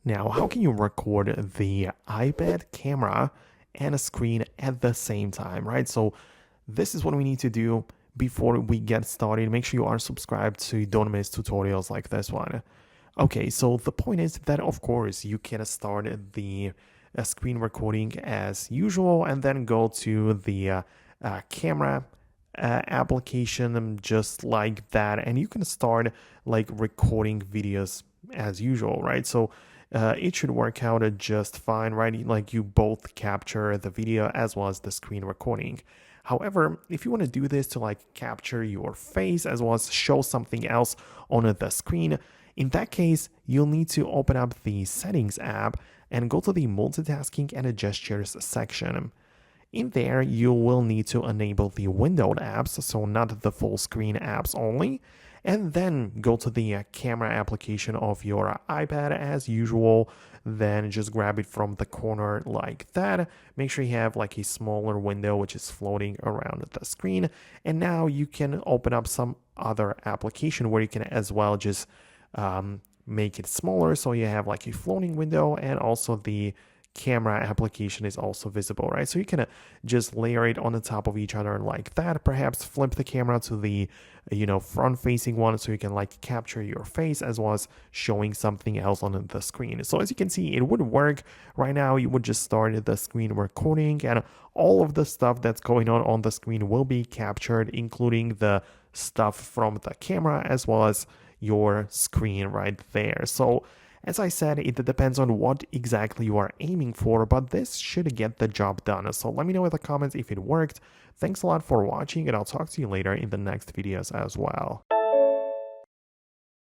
Now, how can you record the iPad camera and a screen at the same time, right? So this is what we need to do before we get started. Make sure you are subscribed so you don't miss tutorials like this one. Okay, so the point is that of course you can start the screen recording as usual and then go to the camera application just like that, and you can start like recording videos as usual, right? So it should work out just fine, right? Like you both capture the video as well as the screen recording. However, if you want to do this to like capture your face as well as show something else on the screen, in that case, you'll need to open up the Settings app and go to the Multitasking and Gestures section. In there, you will need to enable the windowed apps, so not the full screen apps only, and then go to the camera application of your iPad as usual. Then just grab it from the corner like that. Make sure you have like a smaller window which is floating around the screen, and now you can open up some other application where you can as well just make it smaller, so you have like a floating window, and also the camera application is also visible, right? So you can just layer it on the top of each other like that. Perhaps flip the camera to the front facing one so you can like capture your face as well as showing something else on the screen. So as you can see, it would work. Right now you would just start the screen recording, and all of the stuff that's going on the screen will be captured, including the stuff from the camera as well as your screen right there. So as I said, it depends on what exactly you are aiming for, but this should get the job done. So let me know in the comments if it worked. Thanks a lot for watching, and I'll talk to you later in the next videos as well.